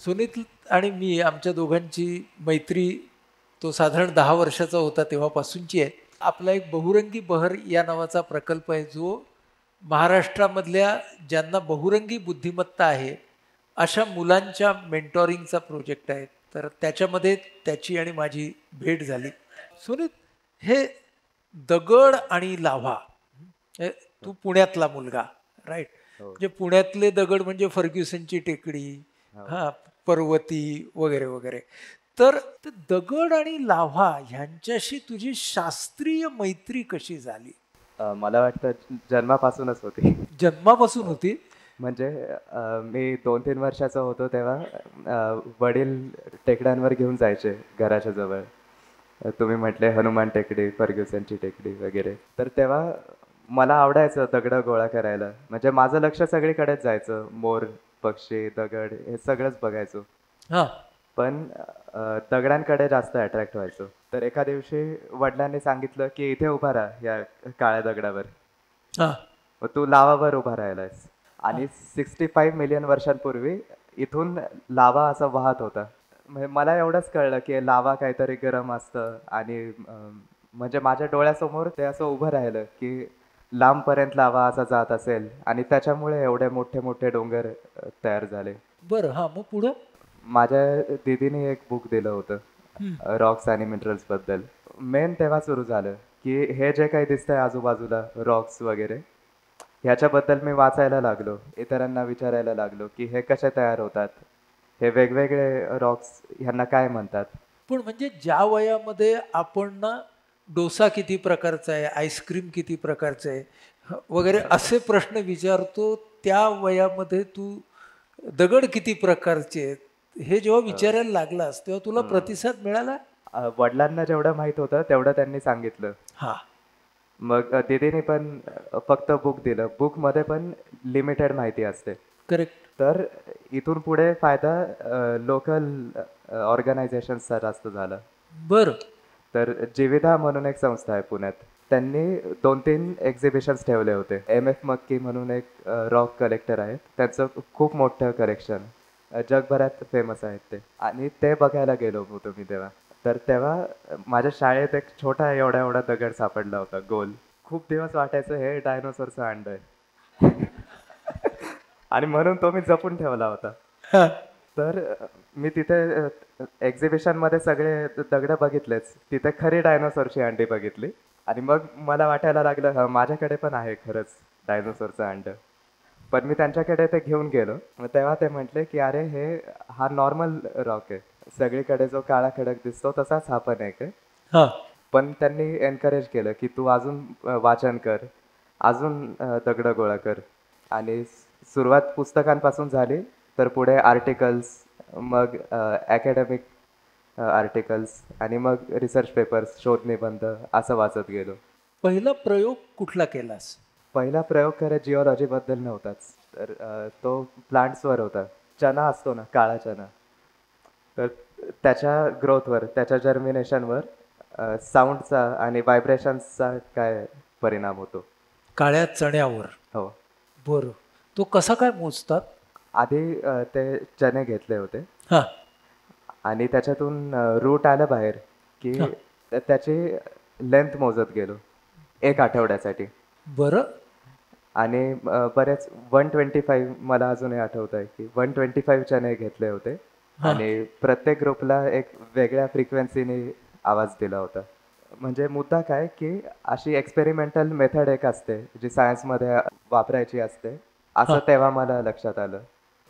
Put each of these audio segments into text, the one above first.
सुनील आणि मी आमच्या दोघांची मैत्री तो साधारण 10 वर्षाचा होता तेव्हापासूनची आहे. आपला एक बहुरंगी बहर या नावाचा प्रकल्प आहे जो महाराष्ट्रामधल्या ज्यांना बहुरंगी बुद्धिमत्ता आहे अशा मुलांच्या मेंटॉरिंगचा प्रोजेक्ट आहे. तर त्याच्यामध्ये त्याची आणि माझी भेट झाली. सुनील, हे दगड आणि लाव्हा, तू पुण्यातला मुलगा, राईट? हो, म्हणजे पुण्यातले दगड म्हणजे फर्ग्युसनची टेकडी, हो. हा, पर्वती वगैरे वगैरे. तर ते दगड आणि लाव्हा ह्यांच्याशी तुझी शास्त्रीय मैत्री कशी झाली? मला वाटतं जन्मापासूनच होती. जन्मापासून हो. होती? म्हणजे मी 2-3 वर्षाचा होतो तेव्हा वडील टेकड्यांवर घेऊन जायचे घराच्या जवळ. तुम्ही म्हटले हनुमान टेकडी, फर्ग्युसनची टेकडी वगैरे. तर तेव्हा मला आवडायचं दगडं गोळा करायला. म्हणजे माझं लक्ष सगळीकडेच जायचं. मोर, पक्षी, दगड हे सगळंच बघायचो. हा. पण दगडांकडे जास्त अट्रॅक्ट व्हायचो. तर एका दिवशी वडिलांनी सांगितलं, की "इथे उभा राहा या काळ्या दगडावर. हा. मग तू लावावर उभा राहिलायस." हा. आणि 65 मिलियन वर्षांपूर्वी इथून लावा असा वाहत होता. म्हणजे मला एवढंच कळलं, की लावा काहीतरी गरम असतं आणि म्हणजे माझ्या डोळ्यासमोर ते असं उभं राहिलं, की लांबपर्यंत लावा असा जात असेल आणि त्याच्यामुळे एवढे मोठे-मोठे डोंगर तयार झाले. बरं, हा, मग पुढं? माझ्या दीदीने एक बुक दिलं होतं हम्म. रॉक्स आणि मिनरल्सबद्दल. मेन तेव्हा सुरू झालं, की हे जे काही दिसतंय आजूबाजूला रॉक्स वगैरे, ह्याच्याबद्दल मी वाचायला लागलो. इतरांना विचारायला लागलो, की हे कसे तयार होतात? हे वेगवेगळे रॉक्स ह्यांना काय म्हणतात? पण म्हणजे ज्या वयामध्ये आपण ना डोसा किती प्रकारचा आहे, आईस्क्रीम किती प्रकारचं आहे, वगैरे असे प्रश्न विचारतो, त्या वयामध्ये तू दगड किती प्रकारचे आहेत हे जेव्हा विचारायला लागलास तेव्हा तुला प्रतिसाद मिळाला? वडिलांना जेवढं माहीत होतं तेवढं त्यांनी सांगितलं. हा. मग दीदीने पण फक्त बुक दिलं. बुकमध्ये पण लिमिटेड माहिती असते. करेक्ट. तर इथून पुढे फायदा लोकल ऑर्गनायझेशन्सचा जास्त झाला. बर. तर जीविदा म्हणून एक संस्था आहे पुण्यात. त्यांनी 2-3 एक्झिबिशन्स ठेवले होते. एम.एफ. मक्की म्हणून एक रॉक कलेक्टर आहेत. त्यांचं खूप मोठं कलेक्शन. जगभरात फेमस आहेत ते. आणि ते बघायला गेलो होतो मी तेव्हा. तर तेव्हा माझ्या शाळेत एक छोटा एवढा दगड सापडला होता गोल. खूप दिवस वाटायचं हे डायनोसॉरचं अंड आहे. आणि म्हणून तो मी जपून ठेवला होता. हा. तर मी तिथे एक्झिबिशनमध्ये सगळे दगडं बघितलेच. तिथे खरी डायनोसॉरची अंडी बघितली आणि मग मला वाटायला लागलं हं, माझ्याकडे पण आहे खरंच डायनोसॉरचं अंड. पण मी त्यांच्याकडे ते घेऊन गेलो. मग तेव्हा ते म्हटले, की "अरे हा नॉर्मल रॉक आहे. सगळीकडे जो काळा खडक दिसतो तसाच हा पण एक आहे." हा. पण त्यांनी एन्करेज केलं, की "तू अजून वाचन कर, अजून दगडं गोळा कर." आणि सुरुवात पुस्तकांपासून झाली, तर पुढे आर्टिकल्स, मग अकॅडमिक आर्टिकल्स आणि मग रिसर्च पेपर्स, शोधनिबंध असं वाचत गेलो. पहिला प्रयोग कुठला केलास? पहिला प्रयोग खरं जिओलॉजीबद्दल नव्हताच. तर तो प्लांट्सवर होता. चना असतो ना, काळा चना. तर त्याच्या ग्रोथवर, त्याच्या जर्मिनेशनवर साऊंडचा आणि व्हायब्रेशन्सचा काय परिणाम होतो. काळ्या चण्यावर? हो. बर. तो कसा काय मोजतात? आधी ते चणे घेतले होते हा. आणि त्याच्यातून रूट आलं बाहेर, हा. की त्याची लेंथ मोजत गेलो 1 आठवड्यासाठी. बरं. आणि बरेच 125 मला अजूनही आठवत आहे, की 125 चणे घेतले होते हा. आणि प्रत्येक ग्रुपला एक वेगळ्या फ्रिक्वेन्सीने आवाज दिला होता. म्हणजे मुद्दा काय, की अशी एक्सपेरिमेंटल मेथड एक असते, जी सायन्समध्ये वापरायची असते, हा. असं तेव्हा मला लक्षात आलं.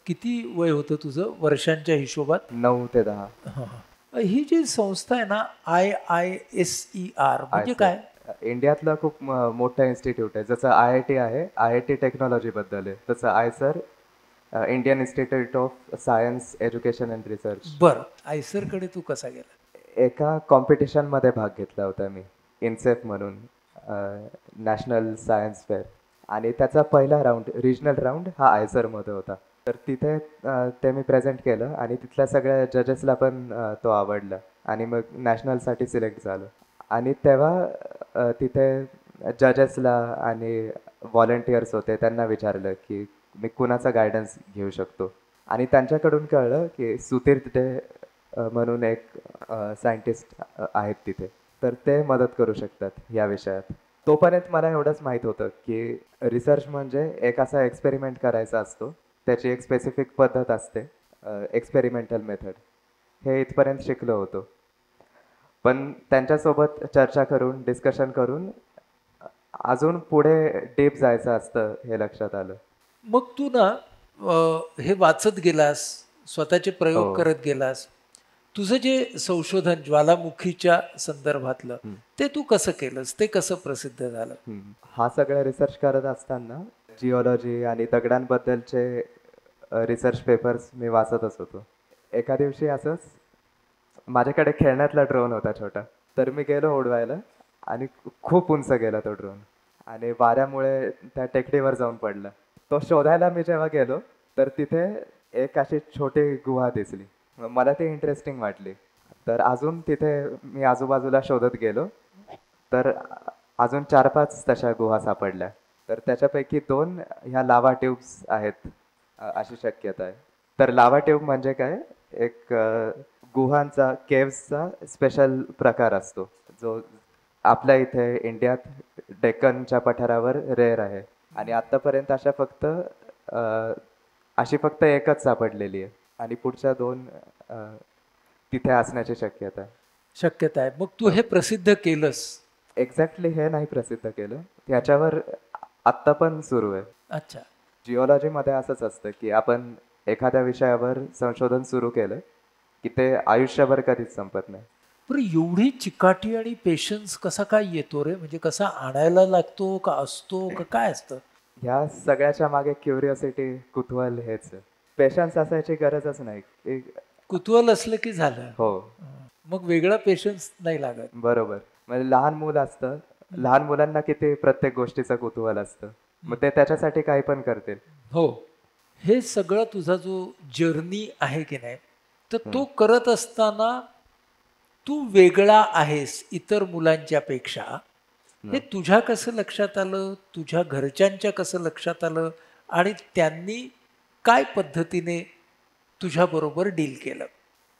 किती वय होतं तुझं वर्षांच्या हिशोबात? 9 ते 10. हा. ही जी संस्था आहे ना, IISER, म्हणजे आयसर. काय? इंडियातलं खूप मोठं इन्स्टिट्यूट आहे. जसं IIT आहे, IIT टेक्नॉलॉजीबद्दल आहे. तसं IISER Indian Institute of Science, Education and Research. बर. आयसरकडे तू कसा गेला? एका कॉम्पिटिशनमध्ये भाग घेतला होता मी, इन्सेफ म्हणून, नॅशनल सायन्स फेअर. आणि त्याचा पहिला राऊंड, रिजनल राऊंड हा आयसरमध्ये होता. तर तिथे ते मी प्रेझेंट केलं आणि तिथल्या सगळ्या जजेसला पण तो आवडला आणि मग नॅशनलसाठी सिलेक्ट झालं. आणि तेव्हा तिथे जजेसला आणि व्हॉलंटियर्स होते त्यांना विचारलं, की मी कुणाचा गायडन्स घेऊ शकतो. आणि त्यांच्याकडून कळलं की सुधीर डे म्हणून एक सायंटिस्ट आहेत तिथे, तर ते मदत करू शकतात या विषयात. तोपर्यंत मला एवढंच माहीत होतं की रिसर्च म्हणजे एक असा एक्सपेरिमेंट करायचा असतो, त्याची एक स्पेसिफिक पद्धत असते, एक्सपेरिमेंटल मेथड. हे इथपर्यंत शिकलो होतो. पण त्यांच्यासोबत चर्चा करून, डिस्कशन करून अजून पुढे डीप जायचं असतं हे लक्षात आलं. मग तू ना हे वाचत गेलास, स्वतःचे प्रयोग हो. करत गेलास. तुझं जे संशोधन ज्वालामुखीच्या संदर्भातलं हं. ते तू कसं केलंस? ते कसं प्रसिद्ध झालं? हा सगळा रिसर्च करत असताना जिओलॉजी आणि दगडांबद्दलचे रिसर्च पेपर्स मी वाचतच होतो. एका दिवशी असंच माझ्याकडे खेळण्यातला ड्रोन होता छोटा. तर मी गेलो उडवायला आणि खूप उंच गेला तो ड्रोन आणि वाऱ्यामुळे त्या टेकडीवर जाऊन पडला. तो शोधायला मी जेव्हा गेलो, तर तिथे एक अशी छोटी गुहा दिसली. मग मला ती इंटरेस्टिंग वाटली. तर अजून तिथे मी आजूबाजूला शोधत गेलो. तर अजून 4-5 तशा गुहा सापडल्या. तर त्याच्यापैकी 2 ह्या लावा ट्यूब्स आहेत, अशी शक्यता आहे. तर लावा ट्यूब म्हणजे काय? एक गुहांचा, केव्हजचा स्पेशल प्रकार असतो, जो आपल्या इथे इंडियात डेक्कनच्या पठारावर रेअर आहे. आणि आत्तापर्यंत अशी फक्त एकच सापडलेली आहे आणि पुढच्या 2 तिथे असण्याची शक्यता आहे. शक्यता आहे. मग तू हे प्रसिद्ध केलंस. एक्झॅक्टली हे नाही प्रसिद्ध केलं. त्याच्यावर आत्ता पण सुरू आहे. अच्छा. जिओलॉजीमध्ये असंच असतं की आपण एखाद्या विषयावर संशोधन सुरू केलं की ते आयुष्यभर कधीच संपत नाही. बरं एवढी चिकाटी आणि पेशन्स कसा काय येतो रे? म्हणजे कसा आणायला लागतो का असतो का काय असतं? ह्या सगळ्याच्या मागे क्युरिओसिटी, कुतूहल हेच आहे. पेशन्स असायची गरजच नाही. कुतूहल असलं की झालं. हो, मग वेगळा पेशन्स नाही लागत. बरोबर. म्हणजे लहान मूल असतं, लहान मुलांना किती प्रत्येक गोष्टीचं कुतूहल असतं. मग ते त्याच्यासाठी काही पण करतील. हो. हे सगळं तुझा जो जर्नी आहे की नाही, तर तो करत असताना तू वेगळा आहेस इतर मुलांच्या पेक्षा. हे तुझ्या कसं लक्षात आलं? तुझ्या घरच्यांच्या कसं लक्षात आलं? आणि त्यांनी काय पद्धतीने तुझ्याबरोबर डील केलं?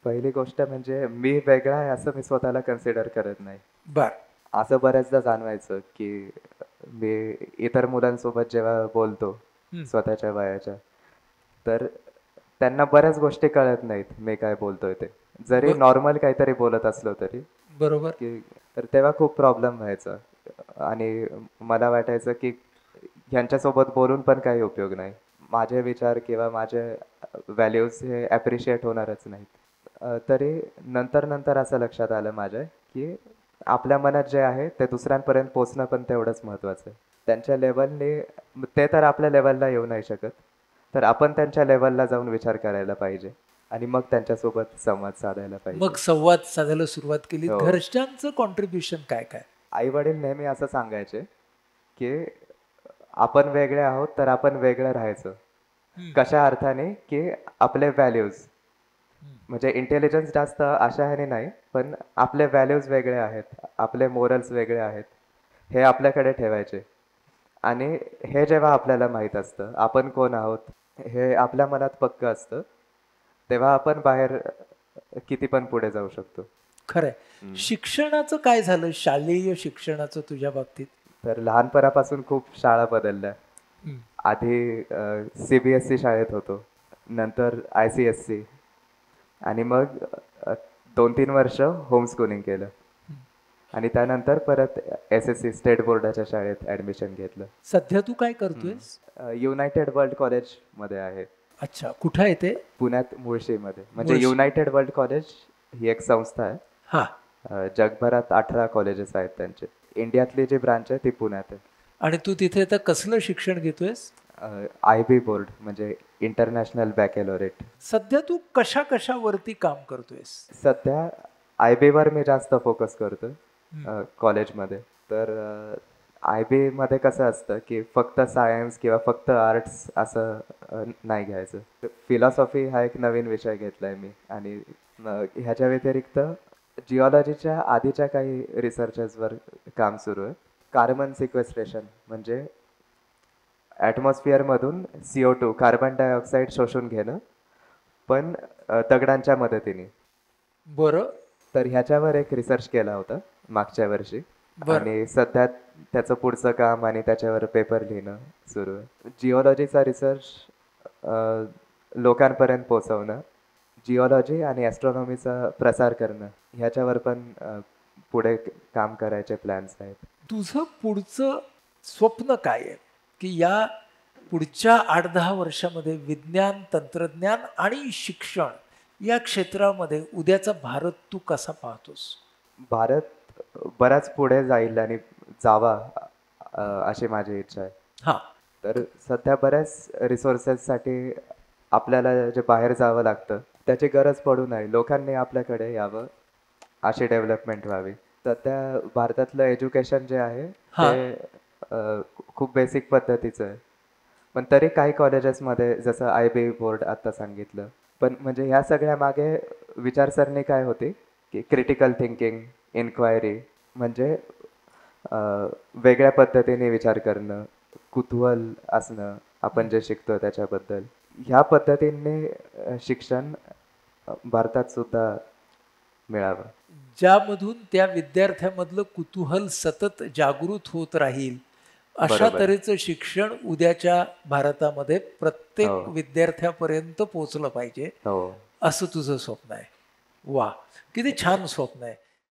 पहिली गोष्ट म्हणजे मी वेगळा आहे असं मी स्वतःला कन्सिडर करत नाही. बरं. असं बऱ्याचदा जाणवायचं की मी इतर मुलांसोबत जेव्हा बोलतो हं. स्वतःच्या वयाच्या, तर त्यांना बऱ्याच गोष्टी कळत नाहीत मी काय बोलतोय ते. जरी नॉर्मल काहीतरी बोलत असलो तरी, बरोबर. की तर तेव्हा खूप प्रॉब्लेम व्हायचा आणि मला वाटायचं की ह्यांच्यासोबत बोलून पण काही उपयोग नाही. माझे विचार किंवा माझे व्हॅल्यूज हे ॲप्रिशिएट होणारच नाहीत. तरी नंतर असं लक्षात आलं माझ्या की आपल्या मनात जे आहे ते दुसऱ्यांपर्यंत पोचणं पण तेवढंच महत्त्वाचं आहे. त्यांच्या लेवलने ते तर आपल्या लेवलला येऊ नाही शकत, तर आपण त्यांच्या लेवलला जाऊन विचार करायला पाहिजे आणि मग त्यांच्यासोबत संवाद साधायला पाहिजे. मग संवाद साधायला सुरुवात केली. हो. घरच्यांचं कॉन्ट्रिब्युशन काय काय? आई वडील नेहमी असं सांगायचे की आपण वेगळे आहोत तर आपण वेगळं राहायचं. कशा अर्थाने की आपले व्हॅल्यूज, म्हणजे इंटेलिजन्स जास्त अशा ह्याने नाही, पण आपले व्हॅल्यूज वेगळे आहेत, आपले मोरल्स वेगळे आहेत, हे आपल्याकडे ठेवायचे. आणि हे जेव्हा आपल्याला माहीत असतं आपण कोण आहोत हे आपल्या मनात पक्क असतं, तेव्हा आपण बाहेर किती पण पुढे जाऊ शकतो. खरंय. शिक्षणाचं काय झालं? शालेय शिक्षणाचं तुझ्या बाबतीत? तर लहानपणापासून खूप शाळा बदलल्या. आधी CBSE शाळेत होतो, नंतर ICSE आणि मग 2-3 वर्ष होमस्कूलिंग केलं आणि त्यानंतर परत SSC स्टेट बोर्डाच्या शाळेत ॲडमिशन घेतलं. सध्या तू काय करतोयस? युनायटेड वर्ल्ड कॉलेजमध्ये आहे. अच्छा. कुठं आहे ते? पुण्यात मुळशीमध्ये. म्हणजे मुळशी. युनायटेड वर्ल्ड कॉलेज ही एक संस्था आहे. हां. जगभरात 18 कॉलेजेस आहेत त्यांचे. इंडियातली जी ब्रांच आहे ती पुण्यात आहे. आणि तू तिथे आता कसलं शिक्षण घेतोयस? IB बोर्ड म्हणजे इंटरनॅशनल बॅकॅलोरेट. सध्या तू कशावरती काम करतोयस? सध्या IBवर मी जास्त फोकस करतो कॉलेजमध्ये. तर IBमध्ये कसं असतं की फक्त सायन्स किंवा फक्त आर्ट्स असं नाही घ्यायचं. फिलॉसॉफी हा एक नवीन विषय घेतला आहे मी आणि ह्याच्या व्यतिरिक्त जिओलॉजीच्या आधीच्या काही रिसर्चेसवर काम सुरू आहे. कार्बन सिक्वेस्ट्रेशन म्हणजे ॲटमॉस्फिअरमधून CO2 कार्बन डायऑक्साईड शोषून घेणं पण दगडांच्या मदतीने. बरं. तर ह्याच्यावर एक रिसर्च केला होता मागच्या वर्षी. बरं. आणि सध्या त्याचं पुढचं काम आणि त्याच्यावर पेपर लिहिणं सुरू आहे. जिओलॉजीचा रिसर्च लोकांपर्यंत पोहोचवणं, जिओलॉजी आणि ॲस्ट्रॉनॉमीचा प्रसार करणं, ह्याच्यावर पण पुढे काम करायचे प्लॅन्स आहेत. तुझं पुढचं स्वप्न काय आहे की या पुढच्या 8-10 वर्षामध्ये विज्ञान, तंत्रज्ञान आणि शिक्षण या क्षेत्रामध्ये उद्याचा भारत तू कसा पाहतोस? भारत बराच पुढे जाईल आणि जावा अशी माझी इच्छा आहे. हां. तर सध्या बऱ्याच रिसोर्सेससाठी आपल्याला जे बाहेर जावं लागतं त्याची गरज पडू नये, लोकांनी आपल्याकडे यावं अशी डेव्हलपमेंट व्हावी. सध्या भारतातलं एज्युकेशन जे आहे हां. ते खूप बेसिक पद्धतीचं आहे. पण तरी काही कॉलेजेसमध्ये जसं IB बोर्ड आत्ता सांगितलं, पण म्हणजे ह्या सगळ्या मागे विचारसरणी काय होती की क्रिटिकल थिंकिंग, इन्क्वायरी, म्हणजे वेगळ्या पद्धतीने विचार करणं, कुतूहल असणं आपण जे शिकतो त्याच्याबद्दल. ह्या पद्धतीने शिक्षण भारतात सुद्धा मिळावं. ज्यामधून त्या विद्यार्थ्यामधलं कुतूहल सतत जागृत होत राहील, अशा बरोबर. तऱ्हेचं शिक्षण उद्याच्या भारतामध्ये प्रत्येक हो. विद्यार्थ्यापर्यंत पोहोचलं पाहिजे, हो. असं तुझं स्वप्न आहे. वाह! किती छान स्वप्न आहे.